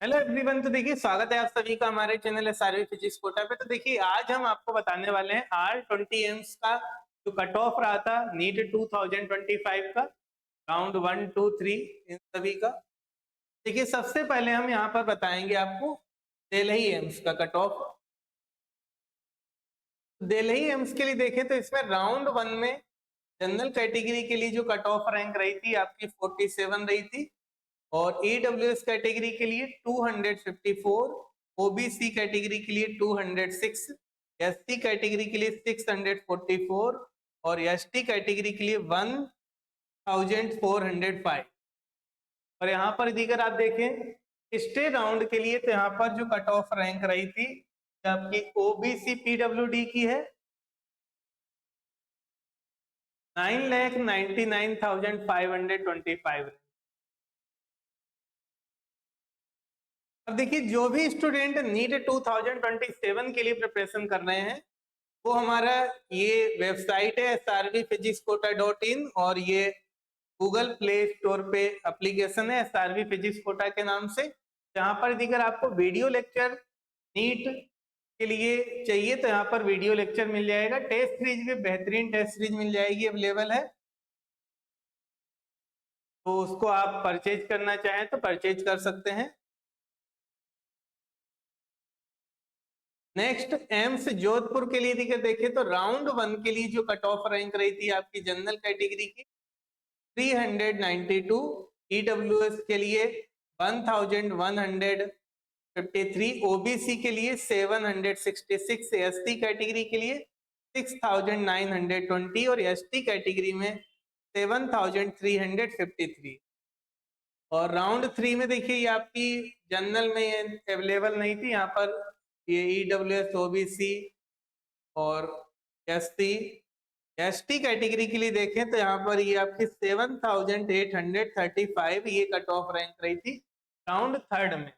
Hello everyone. तो देखिए, स्वागत है आप सभी का हमारे चैनल एसआरवी फिजिक्स कोटा पे। तो देखिए, आज हम आपको बताने वाले हैं R20 एम्स का जो कट ऑफ रहा था नीट 2025 का, राउंड 1, 2, 3 इन सभी का। देखिए, सबसे पहले हम यहाँ पर बताएंगे आपको दिल्ली एम्स का कट ऑफ। दिल्ली एम्स के लिए देखें तो इसमें राउंड 1 में जनरल कैटेगरी के लिए जो कट ऑफ रैंक रही थी आपकी 47 रही थी, और ईडब्ल्यूएस कैटेगरी के लिए 254, ओबीसी कैटेगरी के लिए 206, एससी कैटेगरी के लिए 644 और एसटी कैटेगरी के लिए 1405। और यहाँ पर अगर आप देखें स्टे राउंड के लिए, तो यहाँ पर जो कट ऑफ रैंक रही थी आपकी ओबीसी पीडब्ल्यूडी की है 9,99,525। अब देखिए, जो भी स्टूडेंट नीट 2027 के लिए प्रिपरेशन कर रहे हैं वो हमारा ये वेबसाइट है srbphysicsquota.in, और ये गूगल प्ले स्टोर पे एप्लीकेशन है एसआरवी फिजिक्स कोटा के नाम से। यहाँ पर अगर आपको वीडियो लेक्चर नीट के लिए चाहिए तो यहाँ पर वीडियो लेक्चर मिल जाएगा। टेस्ट सीरीज भी बेहतरीन टेस्ट सीरीज मिल जाएगी, अवेलेबल है, तो उसको आप परचेज करना चाहें तो परचेज कर सकते हैं। नेक्स्ट एम्स जोधपुर के लिए देखें तो राउंड 1 के लिए जो कट ऑफ रैंक रही थी आपकी जनरल कैटेगरी की 392, ईडब्ल्यूएस के लिए 1153, ओबीसी के लिए 766, एसटी कैटेगरी के लिए 6920 और एसटी कैटेगरी में 7353। और राउंड 3 में देखिए ये आपकी जनरल में अवेलेबल नहीं थी, यहाँ पर ये ईडब्ल्यूएस, ओबीसी और एसटी एसटी कैटेगरी के लिए देखें तो यहाँ पर ये आपकी 7835 ये कट ऑफ रैंक रही थी राउंड 3 में।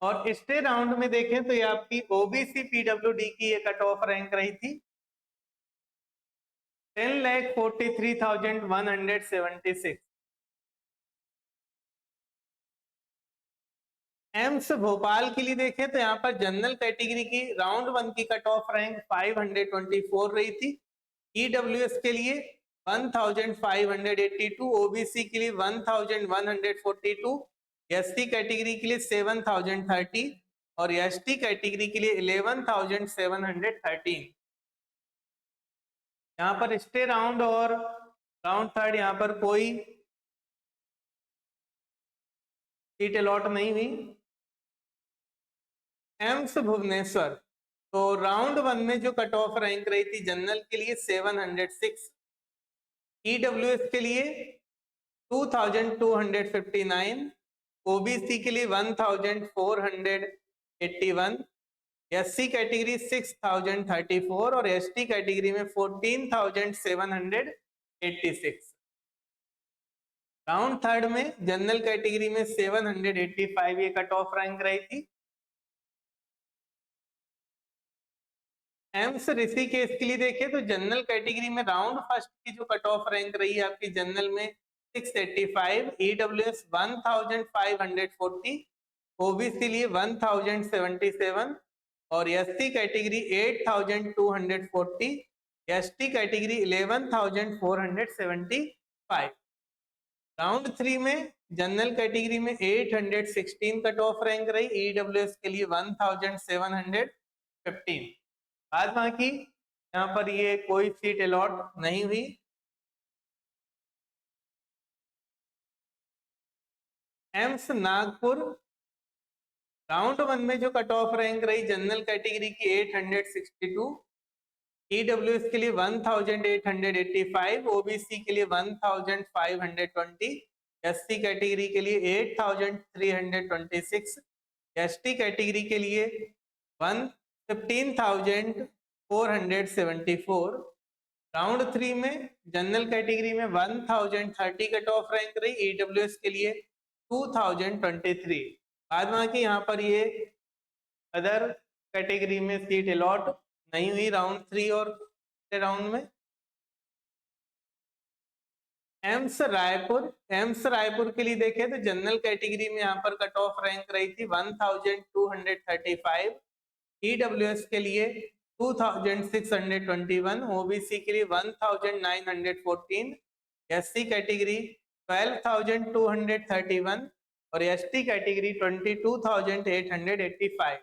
और स्टे राउंड में देखें तो ये आपकी ओबीसी पीडब्ल्यूडी की ये कट ऑफ रैंक रही थी 10,43,176। एम्स भोपाल के लिए देखें तो यहाँ पर जनरल कैटेगरी की राउंड 1 की कट ऑफ रैंक 524 रही थी, ईडब्ल्यूएस के लिए 1582, ओबीसी के लिए 1142, एससी कैटेगरी के लिए 7030 और एसटी कैटेगरी के लिए 11713। यहाँ पर स्टे राउंड और राउंड 3 यहाँ पर कोई सीट अलॉट नहीं हुई। एम्स भुवनेश्वर, तो राउंड 1 में जो कट ऑफ रैंक रही थी जनरल के लिए 706, ईडब्ल्यूएस के लिए 2259, ओबीसी के लिए 1481, एससी कैटेगरी 6034 और एसटी कैटेगरी में 14786। राउंड 3 में जनरल कैटेगरी में 785 ये कट ऑफ रैंक रही थी। एम्स ऋषिकेश के लिए देखें तो जनरल कैटेगरी में राउंड फर्स्ट की जो कट ऑफ रैंक रही है आपकी जनरल में 685, ईडब्ल्यूएस 1540, ओबीसी लिए 1077 और SC category 8240, ST category 11475। Round 3 में जनरल कैटेगरी में 816 कट ऑफ रैंक रही, ईडब्ल्यूएस के लिए 1715। बाद बाकी यहाँ पर ये कोई सीट अलॉट नहीं हुई। एम्स नागपुर, राउंड 1 में जो कट ऑफ रैंक रही जनरल कैटेगरी की 862, ईडब्ल्यूएस के लिए 1885, ओबीसी के लिए 1520, एससी कैटेगरी के लिए 8326, एसटी कैटेगरी के लिए 15,474। राउंड 3 में जनरल कैटेगरी में 1030 कट ऑफ रैंक रही, ईडब्ल्यूएस के लिए 2023। बाद बाकी यहाँ पर ये अदर कैटेगरी में सीट अलॉट नहीं हुई राउंड 3 और राउंड में। एम्स रायपुर के लिए देखें तो जनरल कैटेगरी में यहाँ पर कट ऑफ रैंक रही थी 1235, ईडब्ल्यूएस के लिए 2621, ओबीसी के लिए 1914, एससी कैटेगरी 12,231 और एसटी कैटेगरी 22,885।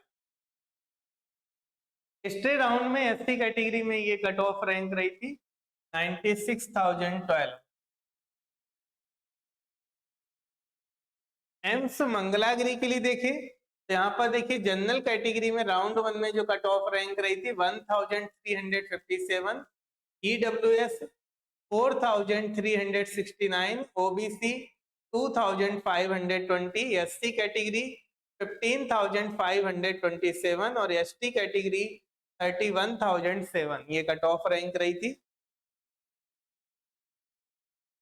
पिछले राउंड में एससी कैटेगरी में ये कट ऑफ रैंक रही थी 96,012। एम्स मंगलागिरी के लिए देखें तो यहाँ पर देखिए जनरल कैटेगरी में राउंड 1 में जो कट ऑफ रैंक रही थी 1357, ईडब्ल्यूएस 4369, ओबीसी 2520, एससी कैटेगरी 15,527 और एसटी कैटेगरी 31,007 ये कट ऑफ रैंक रही थी।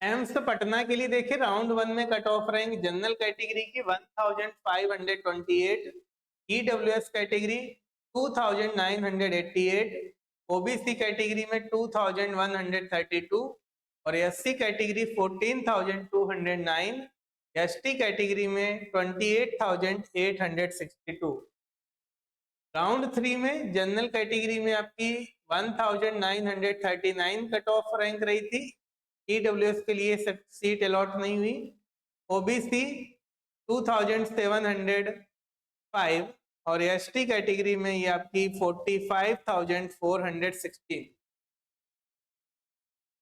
एम्स पटना के लिए देखिए राउंड 1 में cut off rank general category की 1528, ईडब्ल्यूएस कैटेगरी 2988, ओबीसी कैटेगरी में 2132 और एससी कैटेगरी 14,209, एसटी कैटेगरी में 28,862। राउंड 3 में जनरल कैटेगरी में आपकी 1939 कट ऑफ रैंक रही थी, ईडब्ल्यूएस के लिए सीट अलॉट नहीं हुई, ओबीसी 2705 और एसटी कैटेगरी में ये आपकी 45,416।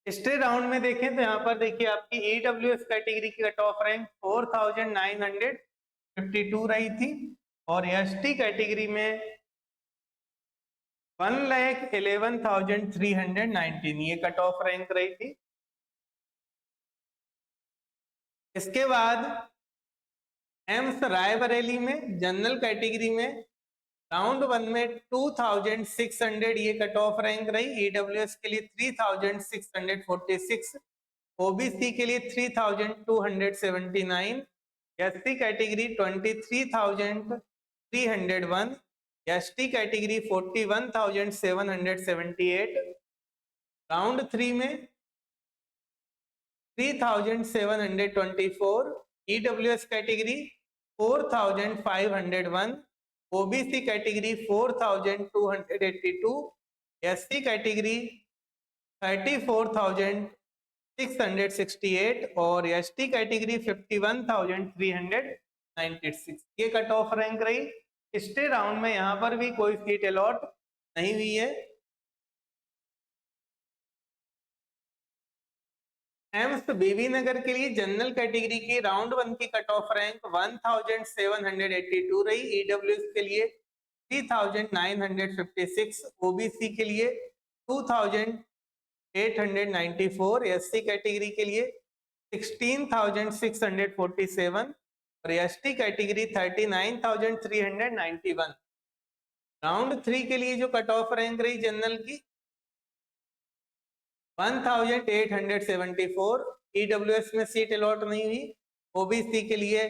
पिछले राउंड में देखें तो यहाँ पर देखिए आपकी ईडब्ल्यूएस कैटेगरी की कट ऑफ रैंक 4,952 रही थी और एसटी कैटेगरी में 1,11,319 ये कट ऑफ रैंक रही थी। इसके बाद एम्स रायबरेली में जनरल कैटेगरी में राउंड 1 में 2600 ये कट ऑफ रैंक रही, ईडब्ल्यूएस के लिए 3646, ओबीसी के लिए 3279, SC category 23,301, ST category 41,778। Round 3 में 3,724, EWS category 4,501, OBC category 4,282, SC category 34,668 और एसटी कैटेगरी 51,396 ये कट ऑफ रैंक रही। पिछले राउंड में यहाँ पर भी कोई सीट अलॉट नहीं हुई है। एम्स बीबी नगर के लिए जनरल कैटेगरी की राउंड 1 की कट ऑफ रैंक 1782 रही, ईडब्ल्यूएस के लिए 3956, ओबीसी के लिए 2894, एससी कैटेगरी के लिए 16,647 और एसटी कैटेगरी 39,391। राउंड 3 के लिए जो कट ऑफ रैंक रही जनरल की 1874, ईडब्ल्यूएस में सीट अलॉट नहीं हुई, ओबीसी के लिए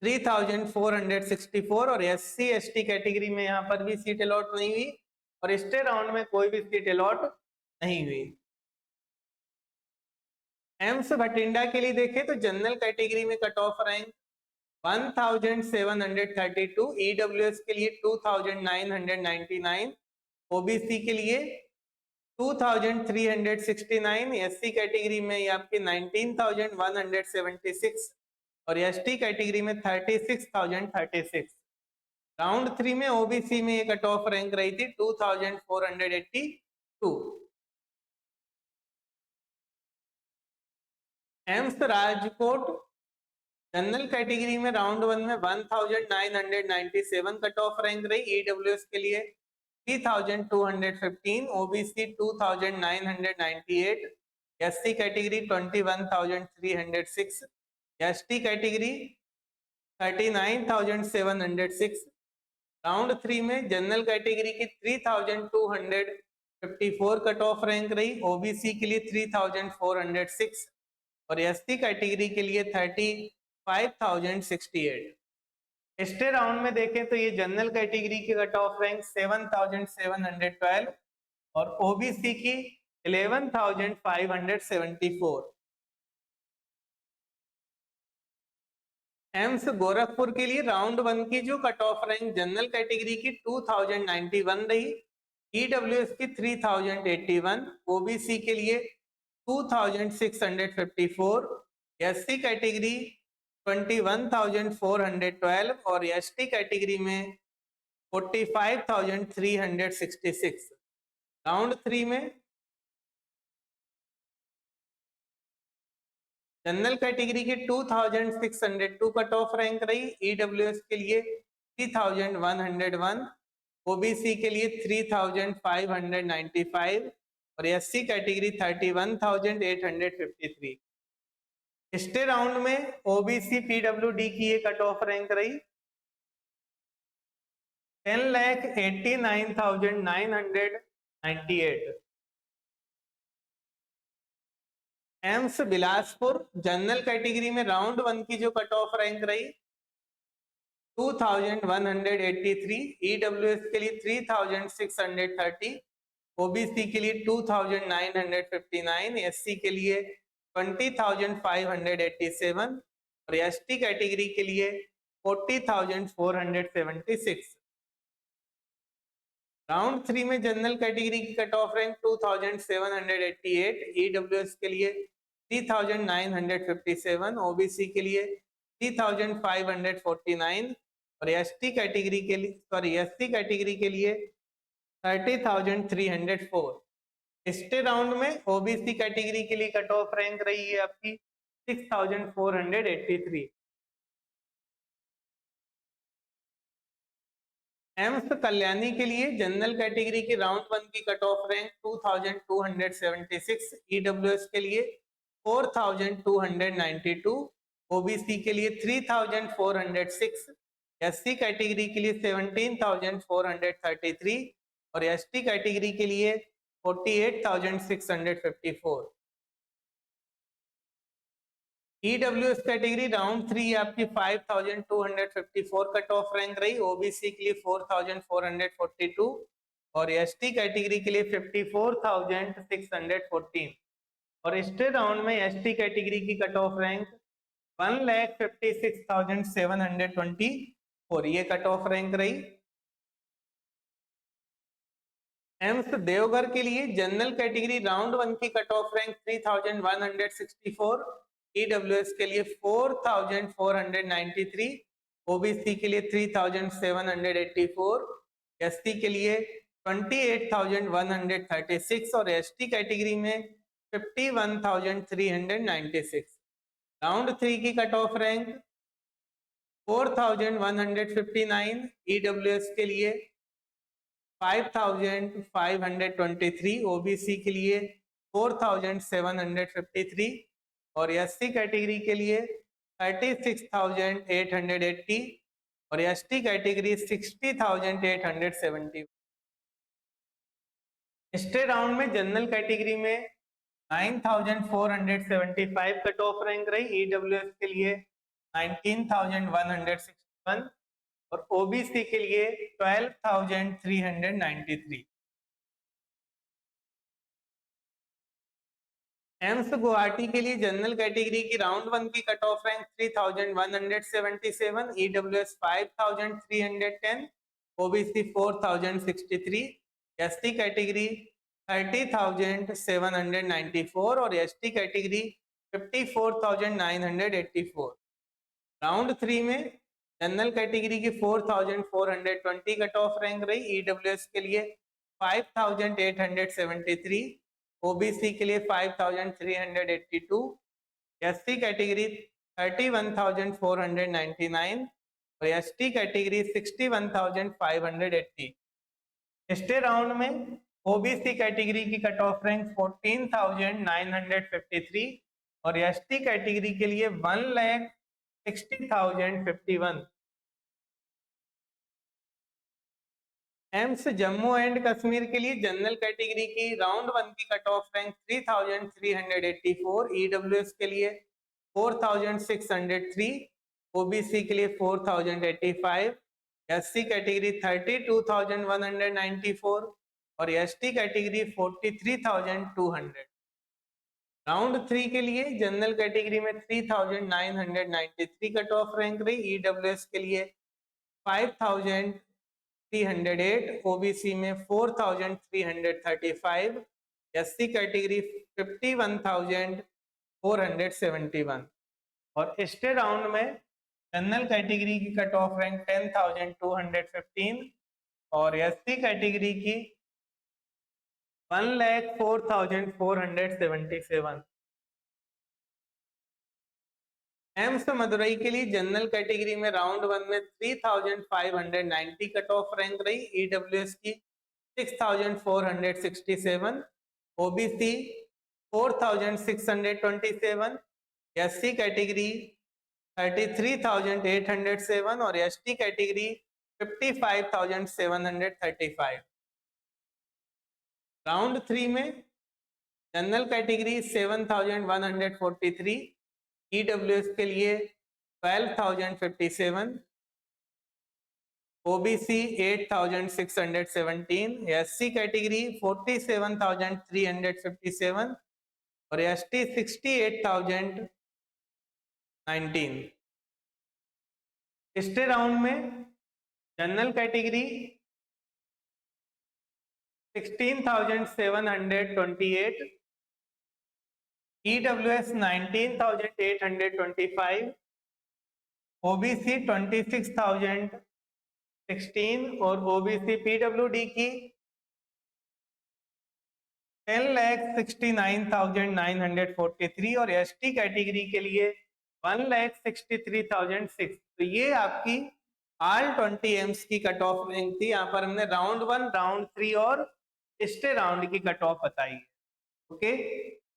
3464 और एससी एसटी कैटेगरी में यहाँ पर भी सीट अलॉट नहीं हुई और इस्टे राउंड में कोई भी सीट अलॉट नहीं हुई। एम्स भटिंडा के लिए देखें तो जनरल कैटेगरी में कट ऑफ रैंक 1732, ईडब्ल्यूएस के लिए 2999, ओबीसी के लिए 2369, एससी कैटेगरी में ये आपकी 19,176 और एसटी कैटेगरी में 36,036। राउंड 3 में ओबीसी में ये कट ऑफ रैंक रही थी 2,482। एम्स राजकोट जनरल कैटेगरी में राउंड 1 में 1997 कट ऑफ रैंक रही, ईडब्ल्यूएस के लिए 3,215, OBC 2,998, SC category 21,306, ST category 39,706। Round 3 में जनरल कैटेगरी की 3,254 कट ऑफ रैंक रही, ओबीसी के लिए 3,406 और एसटी कैटेगरी के लिए 35,068। पिछले राउंड में देखें तो ये जनरल कैटेगरी की कट ऑफ रैंक 7,712 और ओबीसी की 11,574। एम्स गोरखपुर के लिए राउंड 1 की जो cut off rank general category की 2091 रही, ईडब्ल्यूएस की 3081, ओबीसी के लिए 2654, एससी कैटेगरी 21,412 और एसटी कैटेगरी में 45,366। राउंड 3 में जनरल कैटेगरी की 2602 कट ऑफ रैंक रही, ईडब्ल्यूएस के लिए 3101, ओबीसी के लिए 3595 और एससी कैटेगरी 31,853। पिछले राउंड में ओबीसी पीडब्ल्यूडी की ये कट ऑफ रैंक रही 10,89,998। एम्स बिलासपुर जनरल कैटेगरी में राउंड 1 की जो कट ऑफ रैंक रही 2183, ईडब्ल्यूएस के लिए 3630, ओबीसी के लिए 2959, एससी के लिए 20,587 और एसटी कैटेगरी के लिए 40,476। राउंड 3 में जनरल कैटेगरी की कट ऑफ रैंक 2788, ईडब्ल्यूएस के लिए 3957, ओबीसी के लिए 3549 और एसटी कैटेगरी के लिए एससी कैटेगरी के लिए 30,304। पिछले राउंड में ओबीसी कैटेगरी के लिए कट ऑफ रैंक रही है आपकी 6,483। एम्स कल्याणी के लिए जनरल कैटेगरी की राउंड 1 की कट ऑफ रैंक 2276, ईडब्ल्यूएस के लिए 4292, ओबीसी के लिए 3406, एससी कैटेगरी के लिए 17,433 और एसटी कैटेगरी के लिए 48,654। ईडब्ल्यूएस कैटेगरी राउंड 3 आपकी 5,254 कट ऑफ रैंक रही, ओबीसी के लिए 4,442 और एसटी कैटेगरी के लिए 54,614 और इस राउंड में एसटी कैटेगरी की कट ऑफ रैंक 1,56,720 ये कट ऑफ रैंक रही। एम्स देवघर के लिए जनरल कैटेगरी राउंड 1 की कट ऑफ रैंक 3,164, ईडब्ल्यूएस के लिए 4,493, ओबीसी के लिए 3,784, एससी के लिए 28,136 और एसटी कैटेगरी में 51,396। राउंड 3 की कट ऑफ रैंक 4,159, ईडब्ल्यूएस के लिए 5,523, ओबीसी के लिए 4,753 और एससी कैटेगरी के लिए 36,880 और एसटी कैटेगरी 60,870। पिछले राउंड में जनरल कैटेगरी में 9,475 कट ऑफ रैंक रही, ईडब्ल्यूएस के लिए 19,161 और ओबीसी के लिए 12,393। एम्स गुवाहाटी के लिए जनरल कैटेगरी की राउंड 1 की cut off rank 3,177, EWS 5,310, OBC 4,063, ST category 30,794 और एसटी कैटेगरी 54,984। राउंड 3 में जनरल कैटेगरी की 4,420 कट ऑफ रैंक रही, ईडब्ल्यूएस के लिए 5,873, ओबीसी के लिए 5,382, एससी कैटेगरी 31,499 और एसटी कैटेगरी 61,580। पिछले राउंड में ओबीसी कैटेगरी की कट ऑफ रैंक 14,953 और एसटी कैटेगरी के लिए 1,60,051। एम्स जम्मू एंड कश्मीर के लिए जनरल कैटेगरी की राउंड 1 की कट ऑफ रैंक 3,384, ईडब्ल्यूएस के लिए 4,603, ओबीसी के लिए 4,085, एससी कैटेगरी 32,194 और एसटी कैटेगरी 43,200। राउंड 3 के लिए जनरल कैटेगरी में 3,993 कट ऑफ रैंक रही, ईडब्ल्यूएस के लिए 5,308, ओबीसी में 4,335, एससी कैटेगरी 51,471 और स्टे राउंड में जनरल कैटेगरी की कट ऑफ रैंक 10,215 और एससी कैटेगरी की 1,04,477। एम्स मदुरई के लिए जनरल कैटेगरी में राउंड 1 में 3,590 कट ऑफ रैंक रही, ईडब्ल्यूएस की 6,467, ओबीसी 4,627, एससी कैटेगरी 33,807 और एसटी कैटेगरी 55,735। राउंड 3 में जनरल कैटेगरी 7,143, ईडब्ल्यूएस के लिए 12,057, ओबीसी 8,617, एससी कैटेगरी 47,357 और एसटी 68,019। स्टे राउंड में जनरल कैटेगरी 16,728, EWS 19,825, OBC 26,016 और OBC PWD की 10,69,943 और ST कैटेगरी के लिए 1,63,006। तो ये आपकी ऑल 20 एम्स की कट ऑफ रैंक थी। यहाँ पर हमने राउंड 1, राउंड 3 और स्टे राउंड की कट ऑफ बताई। ओके,